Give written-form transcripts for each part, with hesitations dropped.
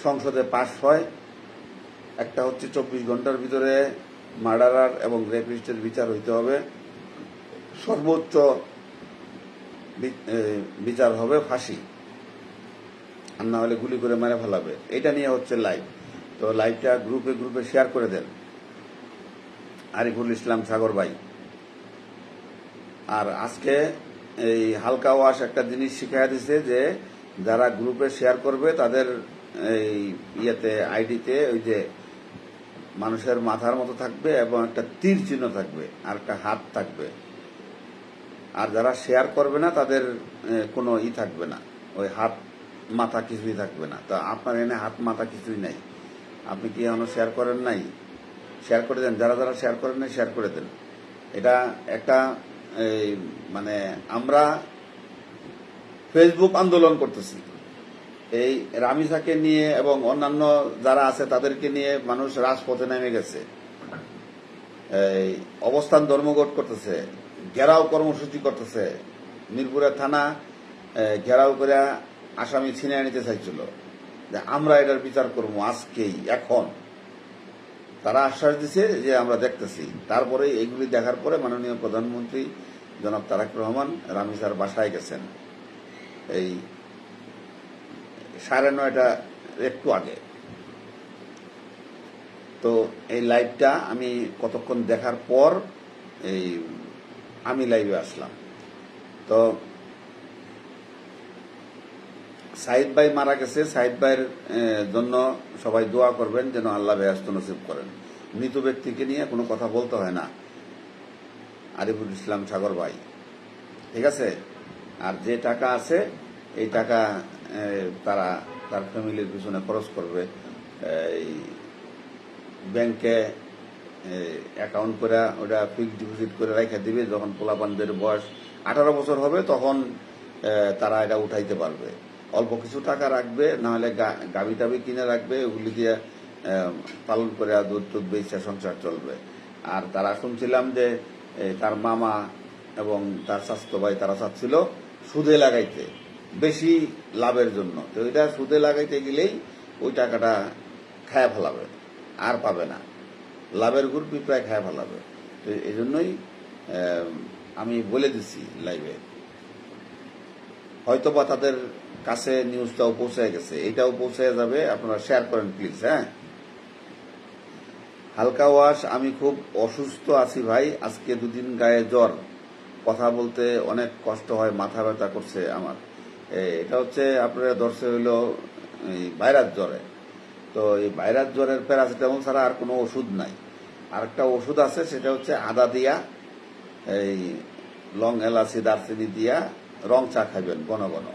সংসদে পাশ হয়। একটা হচ্ছে 24 ঘন্টার ভিতরে মার্ডারার এবং রেপিস্টের বিচার হইতে হবে, সর্বোচ্চ বিচার হবে ফাঁসি, আর না হলে গুলি করে মেরে ফেলাবে। এটা নিয়ে হচ্ছে লাইভ। তো লাইভটা গ্রুপে গ্রুপে শেয়ার করে দেন আরিফুল ইসলাম সাগর ভাই। আর আজকে এই হালকা ওয়াশ একটা জিনিস শিখাইয়া দিছে যে যারা গ্রুপে শেয়ার করবে তাদের এই ইয়েতে আইডিতে ওই যে মানুষের মাথার মতো থাকবে এবং একটা তীর চিহ্ন থাকবে আর একটা হাত থাকবে। আর যারা শেয়ার করবে না তাদের কোনো থাকবে না, ওই হাত মাথা কিছুই থাকবে না। তো আপনার এনে হাত মাথা কিছুই নাই, আপনি কি এখনো শেয়ার করেন নাই? শেয়ার করে দেন, যারা যারা শেয়ার করেন নাই শেয়ার করে দেন। এটা একটা এই মানে আমরা ফেসবুক আন্দোলন করতেছি এই রামিসাকে নিয়ে এবং অন্যান্য যারা আছে তাদেরকে নিয়ে মানুষ রাজপথে নেমে গেছে, এই অবস্থান ধর্মঘট করতেছে, ঘেরাও কর্মসূচি করতেছে। মিরপুরের থানা ঘেরাও করে আসামি ছিনিয়ে নিতে চাইছিল যে আমরা এটার বিচার করবো আজকেই, এখন। তারা আশ্বাস দিছে যে আমরা দেখতেছি। তারপরে এইগুলি দেখার পরে মাননীয় প্রধানমন্ত্রী জনাব তারেক রহমান রামিসার বাসায় গেছেন এই 9:30 একটু আগে। তো এই লাইভটা আমি কতক্ষণ দেখার পর আমি লাইভে আসলাম। তো সাইদ ভাই মারা গেছে, সাইদ ভাইয়ের জন্য সবাই দোয়া করবেন যেন আল্লাহ বেহেশত নসিব করেন। মৃত ব্যক্তিকে নিয়ে কোনো কথা বলতে হয় না, আরিফুল ইসলাম সাগর ভাই, ঠিক আছে? আর যে টাকা আছে এই টাকা তারা তার ফ্যামিলির পিছনে খরচ করবে, ব্যাংকে অ্যাকাউন্ট করে ওটা ফিক্সড ডিপোজিট করে রেখে দিবে। যখন পোলাপানদের বয়স 18 বছর হবে তখন তারা এটা উঠাইতে পারবে। অল্প কিছু টাকা রাখবে, নাহলে গাভি টাভি কিনে রাখবে, ওগুলি দিয়ে পালন করে দুধ টুধ বেচা সংসার চলবে। আর তারা শুনছিলাম যে তার মামা এবং তার স্বাস্থ্য ভাই তারা চাচ্ছিল সুদে লাগাইতে, বেশি লাভের জন্য। তো এটা সুদে লাগাইতে গেলেই ওই টাকাটা খায়া ফেলাবে, আর পাবে না, লাভের গুড় পিঁপড়ায় খায়া ফেলাবে। তো এই জন্যই আমি বলে দিছি লাইভে, হয়তো বা তাদের কাছে নিউজটাও পৌঁছে গেছে, এটাও পৌঁছে যাবে। আপনারা শেয়ার করেন প্লিজ। হ্যাঁ, হালকা ওয়াশ, আমি খুব অসুস্থ আছি ভাই, আজকে 2 দিন গায়ে জ্বর, কথা বলতে অনেক কষ্ট হয়, মাথা ব্যথা করছে আমার। এটা হচ্ছে আপনার ধরছে হইল এই ভাইরাস জ্বরে। তো এই ভাইরাস জ্বরের প্যারাসিটামল ছাড়া আর কোনো ওষুধ নাই। আরেকটা ওষুধ আছে, সেটা হচ্ছে আদা দিয়া, এই লং এলাচি দারচিনি দিয়া রং চা খাইবেন, ঘন ঘন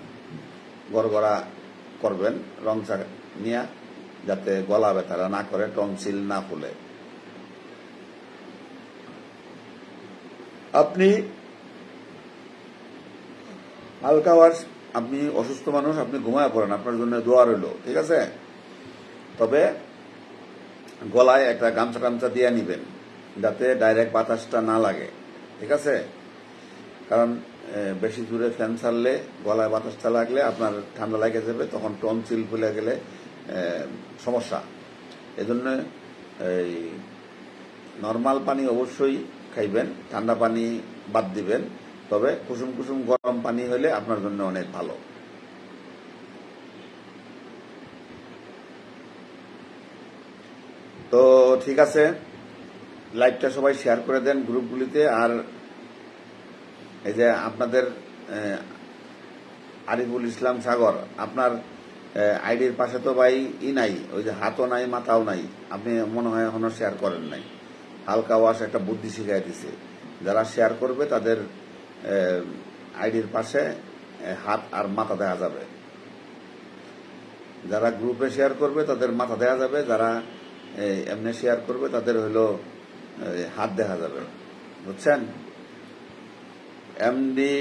গড়গড়া করবেন রং চা নিয়ে, যাতে গলা ব্যথাটা না করে, টনসিল না ফুলে। আপনি হালকা ওয়াশ, আপনি অসুস্থ মানুষ, আপনি ঘুমায় পড়েন, আপনার জন্য দোয়া রইল, ঠিক আছে? তবে গলায় একটা গামছা টামছা দিয়ে নিবেন যাতে ডাইরেক্ট বাতাসটা না লাগে, ঠিক আছে? কারণ বেশি জোরে ফ্যান ছাড়লে গলায় বাতাসটা লাগলে আপনার ঠান্ডা লাগে যাবে, তখন টনসিল ফুলে গেলে সমস্যা। এজন্য এই নর্মাল পানি অবশ্যই খাইবেন, ঠান্ডা পানি বাদ দিবেন। তবে কুসুম কুসুম গরম পানি হলে আপনার জন্য অনেক ভালো। তো ঠিক আছে, লাইভটা সবাই শেয়ার করে দেন গ্রুপগুলিতে। আর এই যে আপনাদের আরিফুল ইসলাম সাগর, আপনার আইডির পাশে তো ভাই নাই, ওই যে হাতও নাই মাথাও নাই, আপনি মনে হয় এখনো শেয়ার করেন নাই। হালকা ওয়াশ একটা বুদ্ধি শিখাই দিছে, যারা শেয়ার করবে তাদের আইডির পাশে হাত আর মাথা দেখা যাবে। যারা গ্রুপে শেয়ার করবে তাদের মাথা দেখা যাবে, যারা এমনি শেয়ার করবে তাদের হইলো হাত দেখা যাবে, বুঝছেন? এমডি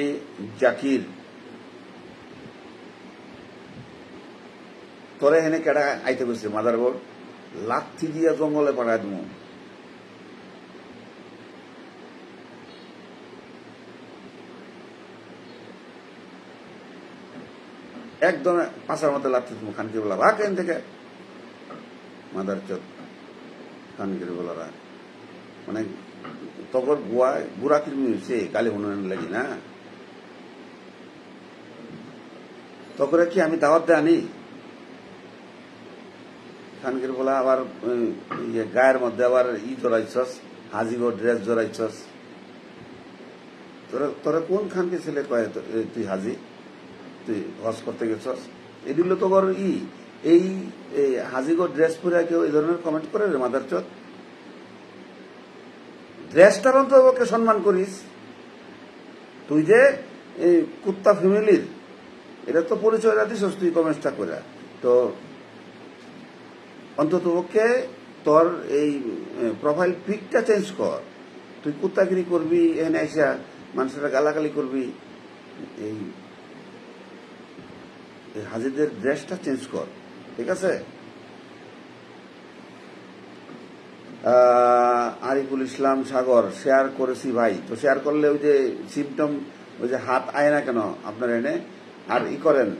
জাকির, তোরে হেনে কেডা আইতে বসছে মাদারবোর্ড, লাথি দিয়া জঙ্গলে পাঠায় দেবো। একদম পাশার মধ্যে লাথি দেবো, খানকি বলা ভাগ এখান থেকে। মাদারচোদ খানগির বলারা মানে তখন গুড়া কৃমি হয়েছে গালি হুনান লাগি না তখন কি আমি দাওয়াত দেয় আনি খানগির বলা আবার গায়ের মধ্যে আবার জড়াইছস হাজিগো ড্রেস জড়াইছস তোরা কোন খানকে ছেলে কয় তুই হাজি তুই হজ করতে গেছস এগুলো তো বড় এই হাজিগো ড্রেস পরে কেউ এই ধরনের কমেন্ট করে রে মাদারচোদ ড্রেসটার অন্তত ওকে সম্মান করিস তুই যে এই কুত্তা ফ্যামিলির এটা তো পরিচয় দিছস তুই কমেন্টটা করে তো অন্তত ওকে তোর এই প্রোফাইল পিকটা চেঞ্জ কর তুই কুত্তাগিরি করবি এখানে আইসা মানুষেরা গালাগালি করবি এই হাজিদের ড্রেসটা চেঞ্জ কর ঠিক আছে আরিফুল ইসলাম সাগর শেয়ার করেছি ভাই তো শেয়ার করলে ওই যে সিমটম ওই যে হাত আয় না কেন আপনার এনে আর করেন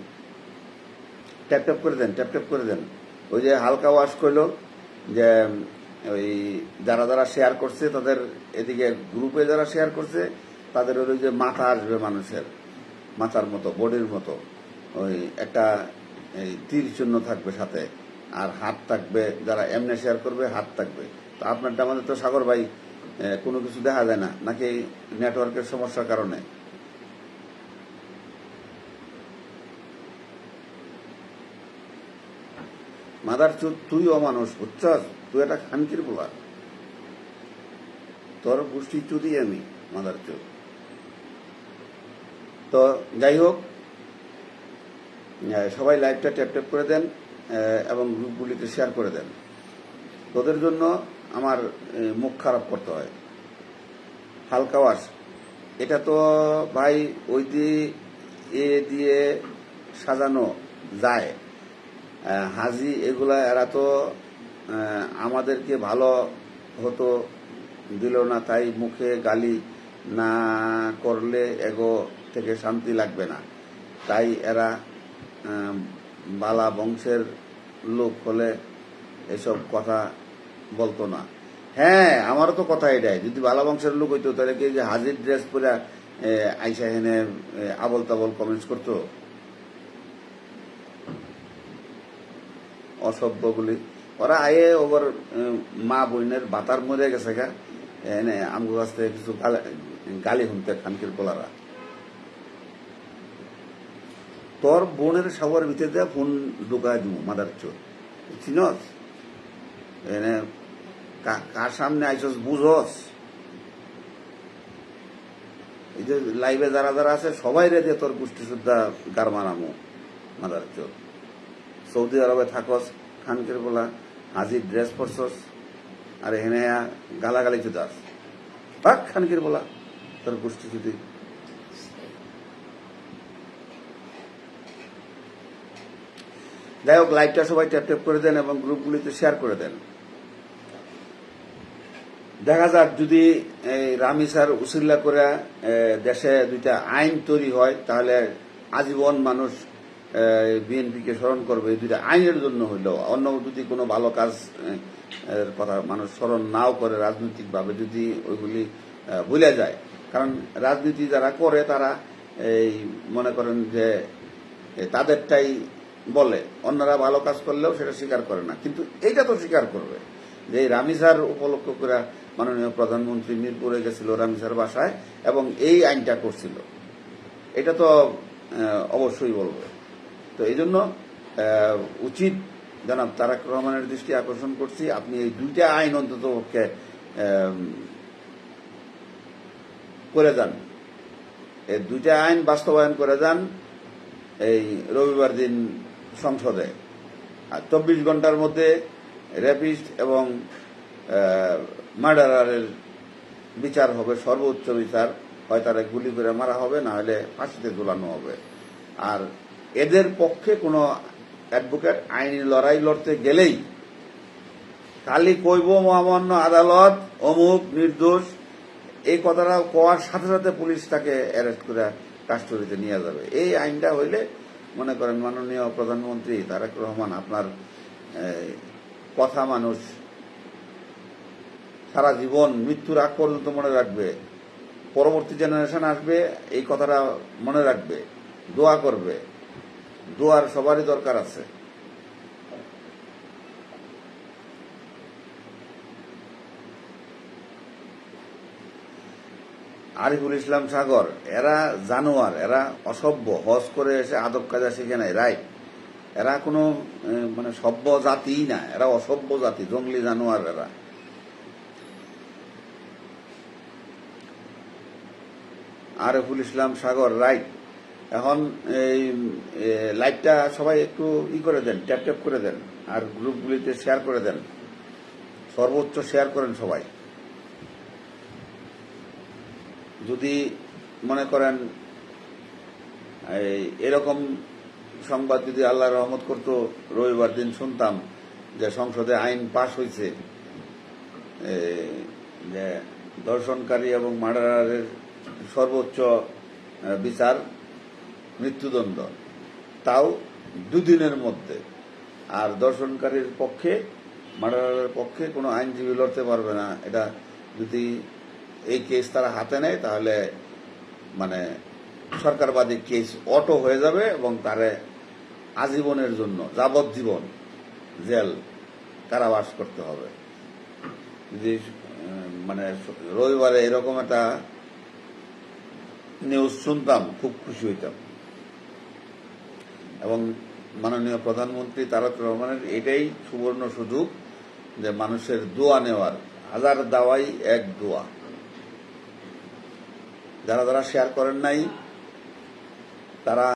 ট্যাপ ট্যাপ করে দেন ওই যে হালকা ওয়াশ করলো যে ওই যারা যারা শেয়ার করছে তাদের এদিকে গ্রুপে যারা শেয়ার করছে তাদের ওই যে মাথা আসবে মানুষের মাথার মতো বডির মতো ওই একটা তীর চিহ্ন থাকবে সাথে আর হাত থাকবে যারা এমনি শেয়ার করবে হাত থাকবে তো আপনারটা আমাদের তো সাগর ভাই কোনো কিছু দেখা যায় না নাকি নেটওয়ার্কের সমস্যার কারণে মাদারচোদ তুই অমানুষ বুঝছস তুই একটা খানকির বলা তোর গোষ্ঠী চুদি আমি মাদারচোদ তো যাই হোক সবাই লাইভটা ট্যাপ ট্যাপ করে দেন এবং গ্রুপগুলিতে শেয়ার করে দেন তোদের জন্য আমার মুখ খারাপ করতে হয় হালকা ওয়াশ এটা তো ভাই ওই দিয়ে সাজানো যায় হাজি এগুলা এরা তো আমাদেরকে ভালো হতো দিল না তাই মুখে গালি না করলে এগো থেকে শান্তি লাগবে না তাই এরা বালা বংশের লোক হলে এসব কথা বলতো না হ্যাঁ আমারও তো কথা এটাই যদি বালা বংশের লোক হইতো তাহলে কি যে হাজির ড্রেস পরে আইসা হেনে আবল তাবল কমেন্টস করতো অসভ্যগুলি ওরা আয়ে ওর মা বোনের বাতার মরে গেছে গা এনে আমগো কাছ থেকে কিছু গালি শুনতে খানকির পোলারা তোর বোনের সবার ভিতরে দেয়া ফোন ঢুকায় দিব মাদারচোদ চিনস এনে কার সামনে আইসস বুঝস এই যে লাইভে যারা যারা আছে সবাই রে তোর গোষ্ঠী সুদ্ধা গার মারামো মাদারচোদ সৌদি আরবে থাকস খানকির বলা হাজির ড্রেস পরছস আর এখানে গালাগালি চুদাস পাক খানকির বলা তোর গোষ্ঠী যদি যাই হোক লাইভটা সবাই ট্যাপ ট্যাপ করে দেন এবং গ্রুপগুলিতে শেয়ার করে দেন দেখা যাক যদি রামিসার উসিল্লা করে দেশে দুইটা আইন তৈরি হয় তাহলে আজীবন মানুষ বিএনপিকে স্মরণ করবে এই দুইটা আইনের জন্য হইলেও অন্য যদি কোনো ভালো কাজ কথা মানুষ স্মরণ নাও করে রাজনৈতিকভাবে যদি ওইগুলি ভুলে যায় কারণ রাজনীতি যারা করে তারা এই মনে করেন যে তাদেরটাই বলে অন্যরা ভালো কাজ করলেও সেটা স্বীকার করে না কিন্তু এইটা তো স্বীকার করবে যে রামিসার উপলক্ষ করে মাননীয় প্রধানমন্ত্রী মিরপুরে গেছিল রামিসার বাসায় এবং এই আইনটা করছিল এটা তো অবশ্যই বলবে তো এই জন্য উচিত জনাব তারেক রহমানের দৃষ্টি আকর্ষণ করছি আপনি এই দুইটা আইন অন্তত করে যান এই দুইটা আইন বাস্তবায়ন করে যান এই রবিবার দিন সংসদে আর 24 ঘন্টার মধ্যে রেপিস্ট এবং মার্ডারের বিচার হবে সর্বোচ্চ বিচার হয় তারা গুলি করে মারা হবে না হলে ফাঁসিতে ঝুলানো হবে আর এদের পক্ষে কোনো অ্যাডভোকেট আইনি লড়াই লড়তে গেলেই খালি কইব মহামান্য আদালত অমুক নির্দোষ এই কথাটা কোয়ার সাথে সাথে পুলিশ তাকে অ্যারেস্ট করে কাস্টডিতে নিয়ে যাবে এই আইনটা হইলে মনে করেন মাননীয় প্রধানমন্ত্রী তারেক রহমান আপনার কথা মানুষ সারা জীবন মৃত্যুর আগ পর্যন্ত মনে রাখবে। পরবর্তী জেনারেশন আসবে, এই কথাটা মনে রাখবে, দোয়া করবে। দোয়ার সবারই দরকার আছে। আরিফুল ইসলাম সাগর, এরা জানোয়ার, এরা অসভ্য। হজ করে এসে আদব কাজা শিখে নাই, রাইট? এরা কোনো মানে সভ্য জাতিই না, এরা অসভ্য জাতি, জঙ্গলি জানোয়ার এরা। আরিফুল ইসলাম সাগর, রাইট। এখন এই লাইভটা সবাই একটু করে দেন, ট্যাপ ট্যাপ করে দেন, আর গ্রুপগুলিতে শেয়ার করে দেন, সর্বোচ্চ শেয়ার করেন সবাই। যদি মনে করেন এরকম সংবাদ যদি আল্লাহ রহমত করতো, রবিবার দিন শুনতাম যে সংসদে আইন পাশ হয়েছে যে ধর্ষণকারী এবং মার্ডারের সর্বোচ্চ বিচার মৃত্যুদণ্ড, তাও 2 দিনের মধ্যে। আর ধর্ষণকারীর পক্ষে, মার্ডারের পক্ষে কোনো আইনজীবী লড়তে পারবে না। এটা যদি এই কেস তারা হাতে নেয় তাহলে মানে সরকারবাদী কেস অটো হয়ে যাবে এবং তারে আজীবনের জন্য যাবজ্জীবন জেল কারাবাস করতে হবে। যদি মানে রবিবারে এরকম একটা নিউজ শুনতাম, খুব খুশি হইতাম। এবং মাননীয় প্রধানমন্ত্রী তারেক রহমানের এটাই সুবর্ণ সুযোগ যে মানুষের দোয়া নেওয়ার। 1000 দাওয়াই এক দোয়া। যারা যারা শেয়ার করেন নাই তারা